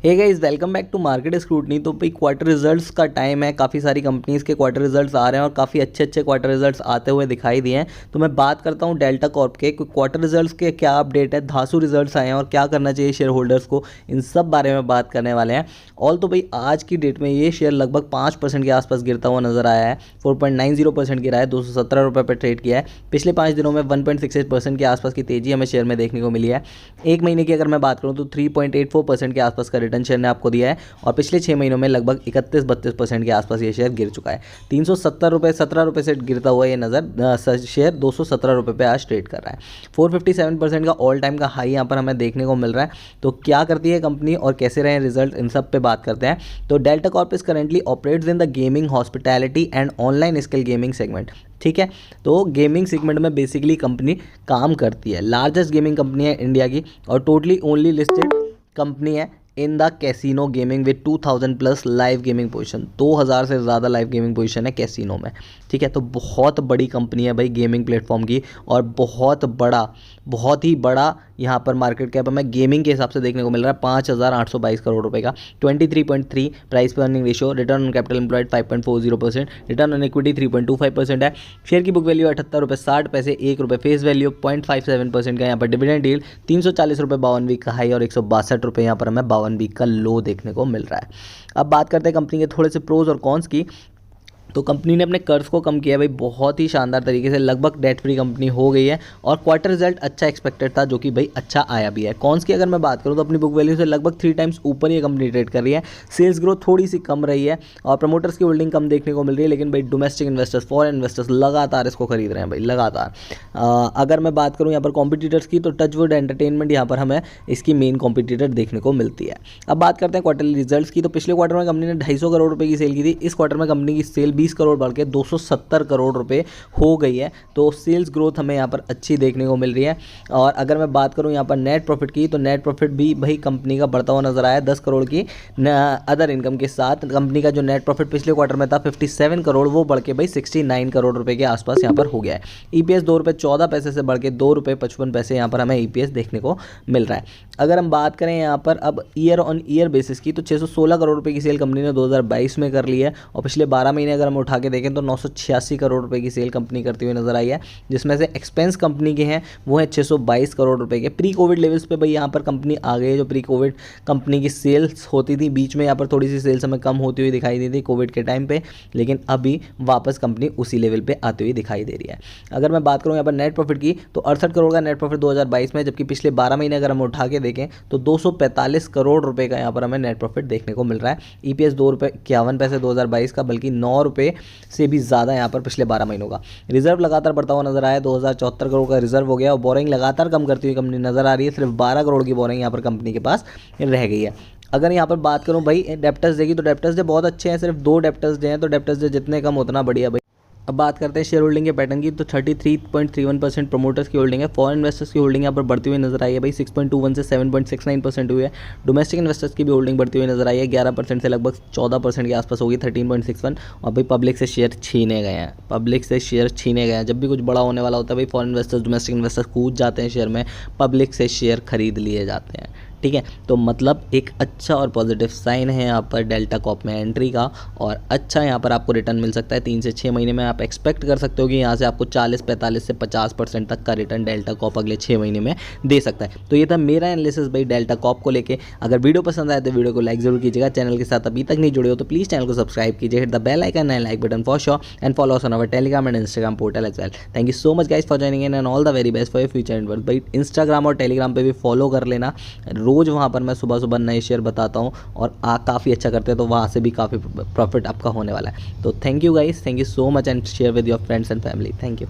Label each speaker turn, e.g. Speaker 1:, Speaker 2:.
Speaker 1: Hey guys, welcome back to Market Scrutiny. तो भाई quarter results का टाइम है, काफ़ी सारी कंपनीज़ के क्वार्टर रिजल्ट्स आ रहे हैं और काफ़ी अच्छे अच्छे क्वार्टर रिजल्ट्स आते हुए दिखाई दिए हैं। तो मैं बात करता हूं डेल्टा कॉर्प के क्वार्टर रिजल्ट्स के क्या अपडेट है, धांसू रिजल्ट्स आए हैं और क्या करना चाहिए शेयर होल्डर्स को, इन सब बारे में बात करने वाले हैं। ऑल तो भाई आज की डेट में ये शेयर लगभग 5% के आसपास गिरता हुआ नजर आया है। 4.90% गिरा है, 217 रुपये पर ट्रेड किया है। पिछले 5 दिनों में 1.68% के आसपास की तेजी हमें शेयर में देखने को मिली है। एक महीने की अगर मैं बात करूँ तो 3.84% के आसपास का रिटर्न शेयर ने आपको दिया है और पिछले 6 महीनों में लगभग 31-32% के आसपास ये शेयर गिर चुका है। 370 रुपये 17 रुपये से गिरता हुआ ये शेयर 217 रुपये पे आज ट्रेड कर रहा है। 457% का ऑल टाइम का हाई यहाँ पर हमें देखने को मिल रहा है। तो क्या करती है कंपनी और कैसे रहे रिजल्ट, इन सब पे बात करते हैं। तो delta Corp is currently operates in the gaming, hospitality and online skill gaming segment. ठीक है, तो गेमिंग सेगमेंट में बेसिकली कंपनी काम करती है। लार्जेस्ट गेमिंग कंपनी है इंडिया की और टोटली ओनली लिस्टेड कंपनी है in the casino gaming with 2000 plus live gaming position. 2000 से ज़्यादा लाइव गेमिंग पोजीशन है कैसीनो में। ठीक है, तो बहुत बड़ी कंपनी है भाई गेमिंग प्लेटफॉर्म की और बहुत ही बड़ा यहाँ पर मार्केट कैप हमें गेमिंग के हिसाब से देखने को मिल रहा है। 5822 करोड़ रुपए का, 23.3 प्राइस पर earning ratio, return on capital employed 5.40%, return on equity 3.25% है। शेयर की बुक वैल्यू 78 रुपये 60 पैसे, 1 रुपये फेस वैल्यू, 0.57% का यहाँ पर डिविडेंड डील, 340 रुपये 52 वीक का हाई और 162 रुपये यहाँ पर हमें 52 वीक का लो देखने को मिल रहा है। अब बात करते हैं कंपनी के थोड़े से प्रोज और कॉन्स की। तो कंपनी ने अपने कर्ज को कम किया है भाई बहुत ही शानदार तरीके से, लगभग डेट फ्री कंपनी हो गई है और क्वार्टर रिजल्ट अच्छा एक्सपेक्टेड था जो कि भाई अच्छा आया भी है। कॉन्स की अगर मैं बात करूं तो अपनी बुक वैल्यू से लगभग 3 टाइम्स ऊपर ये कंपनी ट्रेड कर रही है। सेल्स ग्रोथ थोड़ी सी कम रही है और प्रमोटर्स की होल्डिंग कम देखने को मिल रही है, लेकिन भाई डोमेस्टिक इन्वेस्टर्स, फॉरेन इन्वेस्टर्स लगातार इसको खरीद रहे हैं भाई लगातार। अगर मैं बात करूँ यहाँ पर कॉम्पिटिटर्स की तो टचवुड एंटरटेनमेंट यहाँ पर हमें इसकी मेन कॉम्पिटिटर देखने को मिलती है। अब बात करते हैं क्वार्टरली रिजल्ट्स की। तो पिछले क्वार्टर में कंपनी ने 250 करोड़ रुपये की सेल की थी। इस क्वार्टर में कंपनी की सेल 20 करोड़ बढ़ के 270 करोड़ रुपए हो गई है। तो सेल्स ग्रोथ हमें यहाँ पर अच्छी देखने को मिल रही है। और अगर मैं बात करूँ यहाँ पर नेट प्रॉफिट की तो नेट प्रॉफिट भी भाई कंपनी का बढ़ता हुआ नजर आया। 10 करोड़ की अदर इनकम के साथ कंपनी का जो नेट प्रॉफिट पिछले क्वार्टर में था 57 करोड़, वो बढ़ के भाई 69 करोड़ रुपए के आसपास यहाँ पर हो गया है। ईपीएस 2 रुपये 14 पैसे से बढ़ के 2 रुपये 55 पैसे यहाँ पर हमें ईपीएस देखने को मिल रहा है। अगर हम बात करें यहाँ पर अब ईयर ऑन ईयर बेसिस की तो 616 करोड़ रुपए की सेल कंपनी ने 2022 में कर ली है और पिछले 12 महीने अगर हम उठा के देखें तो 986 करोड़ रुपए की सेल कंपनी करती हुई नजर आई है, जिसमें से एक्सपेंस कंपनी के हैं वो है 622 करोड़ रुपए के। प्री कोविड लेवल्स पे भाई यहाँ पर कंपनी आ गई है। जो प्री कोविड कंपनी की सेल्स होती थी, बीच में यहाँ पर थोड़ी सी सेल्स हमें कम होती हुई दिखाई दी थी कोविड के टाइम पे, लेकिन अभी वापस कंपनी उसी लेवल पे आती हुई दिखाई दे रही है। अगर मैं बात करूँ यहाँ पर नेट प्रॉफिट की तो 68 करोड़ का नेट प्रॉफिट 2022 में, जबकि पिछले 12 महीने अगर हम उठा के देखें तो 245 करोड़ रुपए का यहाँ पर हमें नेट प्रॉफिट देखने को मिल रहा है। ईपीएस 2 रुपये 51 पैसे 2022 का, बल्कि 9 रुपये से भी ज़्यादा यहाँ पर पिछले 12 महीनों का। रिजर्व लगातार बढ़ता हुआ नजर आया, 2074 करोड़ का रिजर्व हो गया और बोरिंग लगातार कम करती हुई कंपनी नजर आ रही है। सिर्फ 12 करोड़ की बोरिंग यहाँ पर कंपनी के पास रह गई है। अगर यहाँ पर बात करूँ भाई डेप्टर्स डे की तो डेप्टर्स डे बहुत अच्छे हैं, सिर्फ 2 डेप्टर्स डे हैं, तो डेप्टर्स डे जितने कम उतना बढ़िया भाई। अब बात करते हैं शेयर होल्डिंग के पैटर्न की। तो 33.31% प्रमोटर्स की होल्डिंग है। फॉरेन इन्वेस्टर्स की होल्डिंग यहाँ पर बढ़ती हुई नजर आई है भाई, 6.21 से 7.69% हुई है। डोमेस्टिक इन्वेस्टर्स की भी होल्डिंग बढ़ती हुई नजर आई है, 11% से लगभग 14% के आसपास होगी, 13.61। और भाई पब्लिक से शेयर छीने गए हैं। जब भी कुछ बड़ा होने वाला होता है भाई फॉरेन इन्वेस्टर्स, डोमेस्टिक इन्वेस्टर्स कूद जाते हैं शेयर में, पब्लिक से शेयर खरीद लिए जाते हैं। ठीक है, तो मतलब एक अच्छा और पॉजिटिव साइन है यहाँ पर डेल्टा कॉर्प में एंट्री का और अच्छा यहाँ पर आपको रिटर्न मिल सकता है। 3 से 6 महीने में आप एक्सपेक्ट कर सकते हो कि यहाँ से आपको 40-45 से 50% तक का रिटर्न डेल्टा कॉर्प अगले 6 महीने में दे सकता है। तो ये था मेरा एनालिसिस भाई डेल्टा कॉर्प को लेके। अगर वीडियो पसंद आए तो वीडियो को लाइक जरूर कीजिएगा। चैनल के साथ अभी तक नहीं जुड़े हो तो प्लीज़ चैनल को सब्सक्राइब कीजिए, hit the bell icon and like button for sure and follow us on our Telegram and Instagram portal as well. Thank you so much guys for joining in and all the very best for your future and भाई Instagram और Telegram पे भी follow कर लेना। रोज वहाँ पर मैं सुबह नए शेयर बताता हूँ और काफ़ी अच्छा करते हैं, तो वहाँ से भी काफ़ी प्रॉफिट आपका होने वाला है। तो thank you guys, thank you so much and share with your friends and family. Thank you.